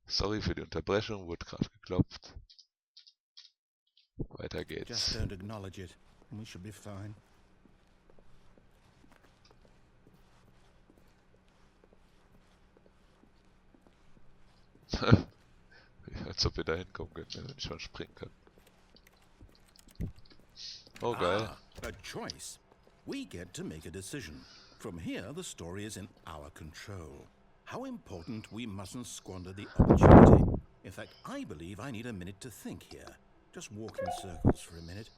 Sorry für die Unterbrechung, wurde gerade geklopft. Weiter Just geht's. don't acknowledge it, and we should be fine. Als ob wir da hinkommen können, wenn wir nicht mal springen können. Oh, geil. A choice. We get to make a decision. From here, the story is in our control. How important we mustn't squander the opportunity. In fact, I believe I need a minute to think here. Just walk in circles for a minute.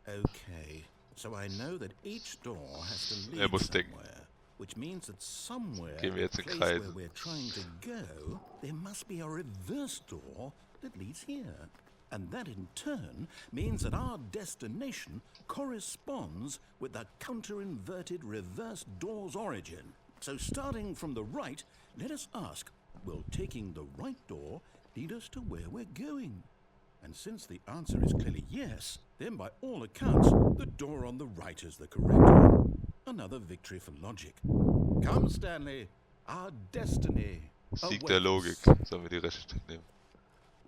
Okay, so I know that each door has to lead somewhere, which means that somewhere, Gehen wir jetzt in place Kreise. where we're trying to go, there must be a reverse door that leads here. And that in turn means that our destination corresponds with the counter-inverted reverse door's origin. So starting from the right, let us ask, will taking the right door lead us to where we're going? And since the answer is clearly yes, then by all accounts, the door on the right is the correct one. Another victory for logic. Come, Stanley, our destiny Sieg der awaits. Logik. Sollen wir die rechte nehmen?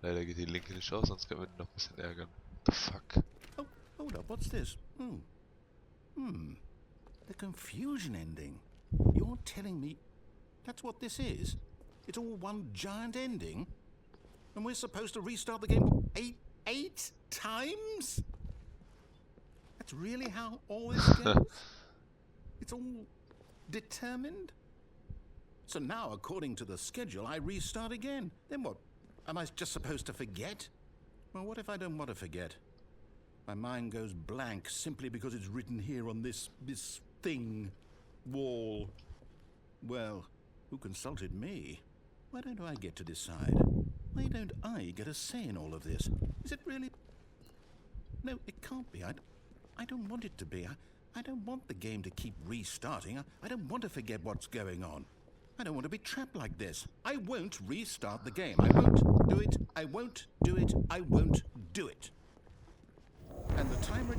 Leider geht die linke nicht aus, sonst können wir den noch ein bisschen ärgern. The fuck? Oh, hold up, what's this? The confusion ending. You're telling me that's what this is? It's all one giant ending? And we're supposed to restart the game eight times? That's really how all this goes? It's all determined? So now, according to the schedule, I restart again. Then what? Am I just supposed to forget? Well, what if I don't want to forget? My mind goes blank simply because it's written here on this thing, wall. Well, who consulted me? Why don't I get to decide? Why don't I get a say in all of this? Is it really? No, it can't be. I don't want it to be. I don't want the game to keep restarting. I don't want to forget what's going on. I don't want to be trapped like this. I won't restart the game. I won't do it. I won't do it. I won't do it. And the timer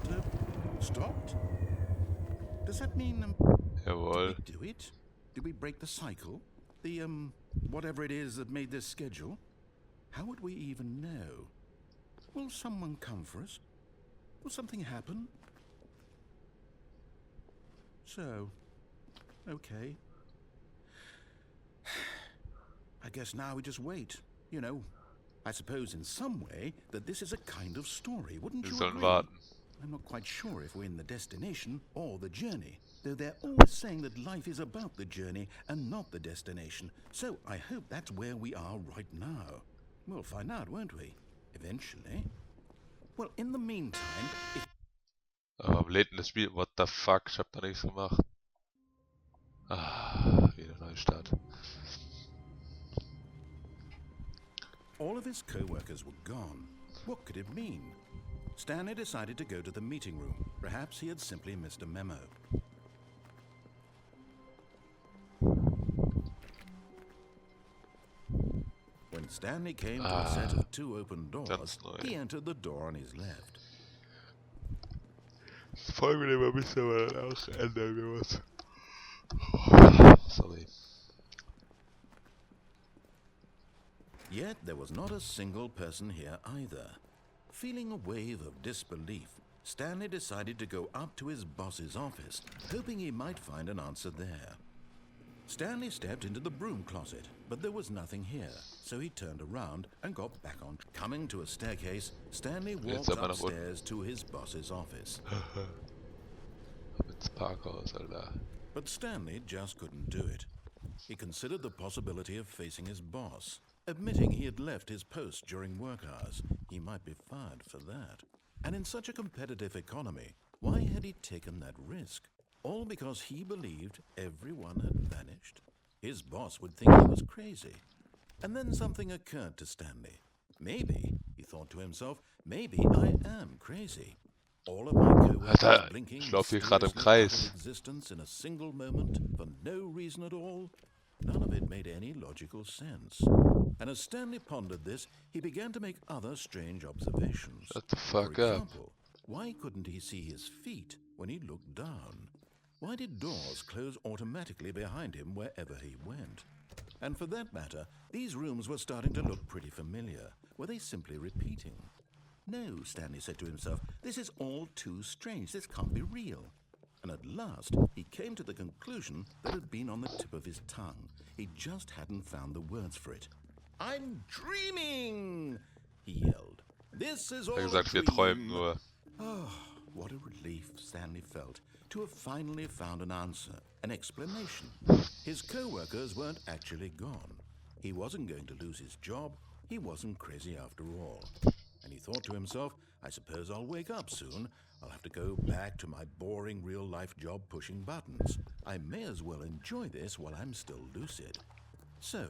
stopped? Does that mean, Jawohl. did we do it? Did we break the cycle? The, whatever it is that made this schedule? How would we even know? Will someone come for us? Will something happen? So, okay. I guess now we just wait. You know, I suppose in some way that this is a kind of story, wouldn't Wir you sollen agree? warten. I'm not quite sure if we're in the destination or the journey, though they're always saying that life is about the journey and not the destination. So I hope that's where we are right now. We'll find out, won't we? Eventually. Well, in the meantime, if... Aber lädt denn das Spiel? What the fuck? Ich hab da nichts gemacht. Ah, wieder Neustart. All of his co-workers were gone. What could it mean? Stanley decided to go to the meeting room. Perhaps he had simply missed a memo. When Stanley came to a set of two open doors, he entered the door on his left. Das Folgenthema müssen wir dann auch ändern, wir was. Sorry. Yet there was not a single person here either. Feeling a wave of disbelief, Stanley decided to go up to his boss's office, hoping he might find an answer there. Stanley stepped into the broom closet, but there was nothing here, so he turned around and got back on. Coming to a staircase, Stanley walked upstairs to his boss's office. Ins Parkhaus, Alter. But Stanley just couldn't do it. He considered the possibility of facing his boss. Admitting he had left his post during work hours, he might be fired for that. And in such a competitive economy, why had he taken that risk? All because he believed everyone had vanished? His boss would think he was crazy. And then something occurred to Stanley. Maybe, he thought to himself, maybe I am crazy. All of my co-workers blinking mysteriously out of existence in a single moment for no reason at all. None of it made any logical sense. And as Stanley pondered this, he began to make other strange observations. Shut the fuck For up. example, why couldn't he see his feet when he looked down? Why did doors close automatically behind him wherever he went? And for that matter, these rooms were starting to look pretty familiar. Were they simply repeating? No, Stanley said to himself, this is all too strange. This can't be real. And at last, he came to the conclusion that had been on the tip of his tongue. He just hadn't found the words for it. I'm dreaming, he yelled. This is all Er a hat gesagt, wir dream. träumen nur. Oh, what a relief Stanley felt to have finally found an answer, an explanation. His co-workers weren't actually gone. He wasn't going to lose his job. He wasn't crazy after all. And he thought to himself, I suppose I'll wake up soon. I'll have to go back to my boring real-life job pushing buttons. I may as well enjoy this while I'm still lucid. So,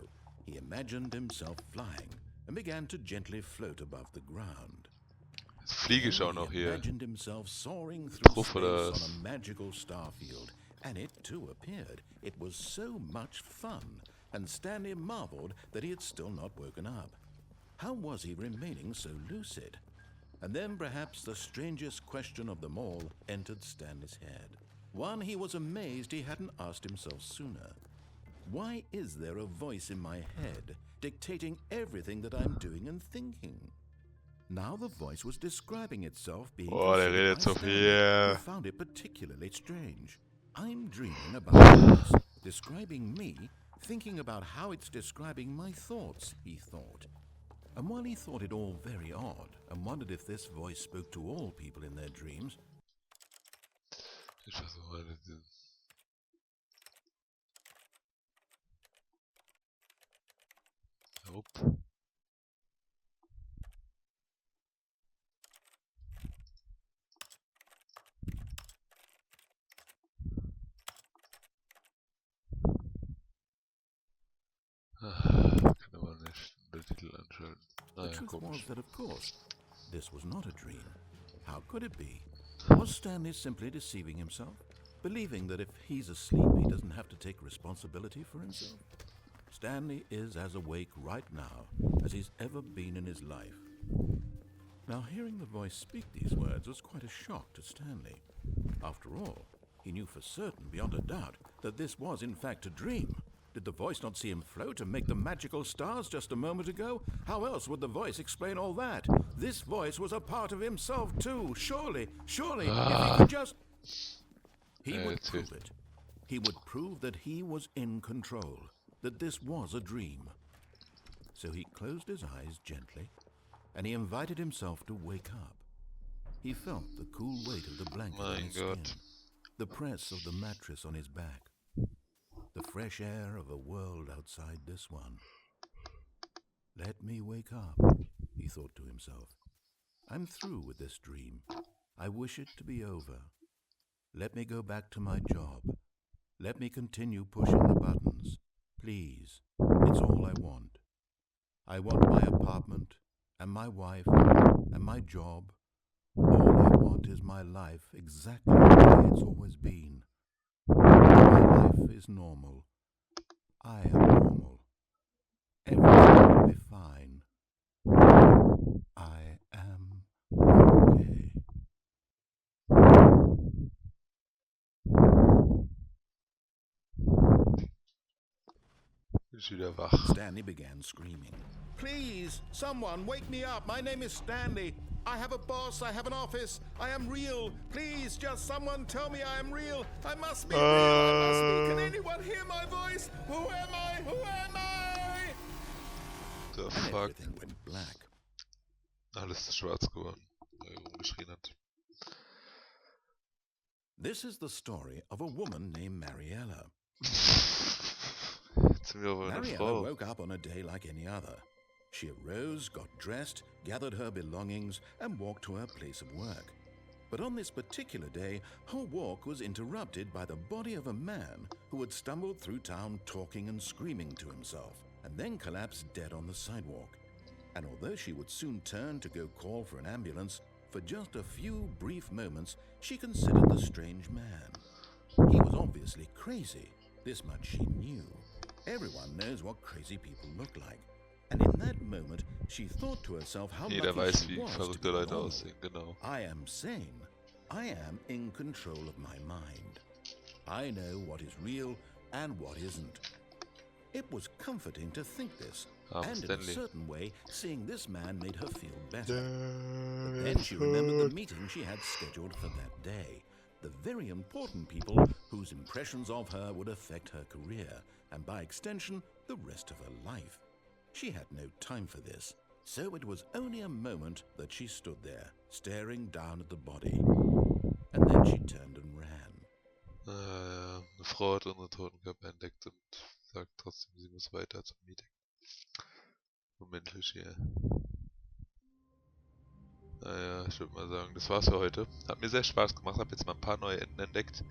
he imagined himself flying and began to gently float above the ground. Jetzt fliege ich auch noch He hier. imagined himself soaring through Truff oder space was? on a magical star field, and it too appeared. It was so much fun, and Stanley marveled that he had still not woken up. How was he remaining so lucid? And then perhaps the strangest question of them all entered Stanley's head. One he was amazed he hadn't asked himself sooner. Why is there a voice in my head dictating everything that I'm doing and thinking? Now the voice was describing itself being Oh, der considered redet by so Stanley, viel. who found it particularly strange. I'm dreaming about a voice describing me, thinking about how it's describing my thoughts, he thought. And while he thought it all very odd and wondered if this voice spoke to all people in their dreams, Ich versuche mal den. Nope. Kann aber nicht den Titel anschalten. the Naja, truth was komisch. that, of course, this was not a dream. How could it be? Was Stanley simply deceiving himself, believing that if he's asleep, he doesn't have to take responsibility for himself? Stanley is as awake right now as he's ever been in his life. Now, hearing the voice speak these words was quite a shock to Stanley. After all, he knew for certain, beyond a doubt, that this was in fact a dream. Did the voice not see him float and make the magical stars just a moment ago? How else would the voice explain all that? This voice was a part of himself too. Surely, if he could just... He would That's prove it. He would prove that he was in control, that this was a dream. So he closed his eyes gently, and he invited himself to wake up. He felt the cool weight of the blanket on Mein his Gott. skin, the press of the mattress on his back, the fresh air of a world outside this one. Let me wake up, he thought to himself. I'm through with this dream. I wish it to be over. Let me go back to my job. Let me continue pushing the buttons. Please, it's all I want. I want my apartment, and my wife, and my job. All I want is my life exactly the way it's always been. My life is normal. I am normal. Everything will be fine. I am okay. Bin ich wieder wach. Stanley began screaming. Please, someone, wake me up. My name is Stanley. I have a boss. I have an office. I am real. Please, just someone tell me I am real. I must be real. I must be. Can anyone hear my voice? Who am I? Who am I? The And fuck? everything went black. Alles ist schwarz geworden, weil er rumgeschrien hat. This is the story of a woman named Mariella. Jetzt sind wir aber eine Mariella Frau. woke up on a day like any other. She arose, got dressed, gathered her belongings, and walked to her place of work. But on this particular day, her walk was interrupted by the body of a man who had stumbled through town talking and screaming to himself, and then collapsed dead on the sidewalk. And although she would soon turn to go call for an ambulance, for just a few brief moments she considered the strange man. He was obviously crazy. This much she knew. Everyone knows what crazy people look like. And in that moment, she thought to herself how Jeder lucky weiß, she wie was to verrückte be Leute normal. aussehen, genau. I am sane. I am in control of my mind. I know what is real and what isn't. It was comforting to think this, Armer and in a Stanley. certain way, seeing this man made her feel better. But then she remembered the meeting she had scheduled for that day. The very important people whose impressions of her would affect her career, and by extension, the rest of her life. She had no time for this, so it was only a moment that she stood there, staring down at the body. And then she turned and ran. Eine Frau hat unsere Totenkörper entdeckt und sagt trotzdem, sie muss weiter zum Meeting. Momentlich hier. Naja, ich würde mal sagen, das war's für heute. Hat mir sehr Spaß gemacht, habe jetzt mal ein paar neue Enden entdeckt.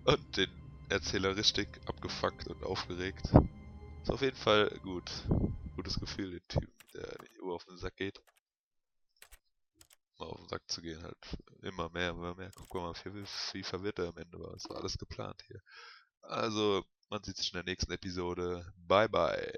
Und den Erzähler richtig abgefuckt und aufgeregt. Ist auf jeden Fall gut. Gutes Gefühl, den Typen, der die Uhr auf den Sack geht. Mal auf den Sack zu gehen, halt immer mehr, immer mehr. Guck mal, wie verwirrt er am Ende war. Es war alles geplant hier. Also, man sieht sich in der nächsten Episode. Bye, bye.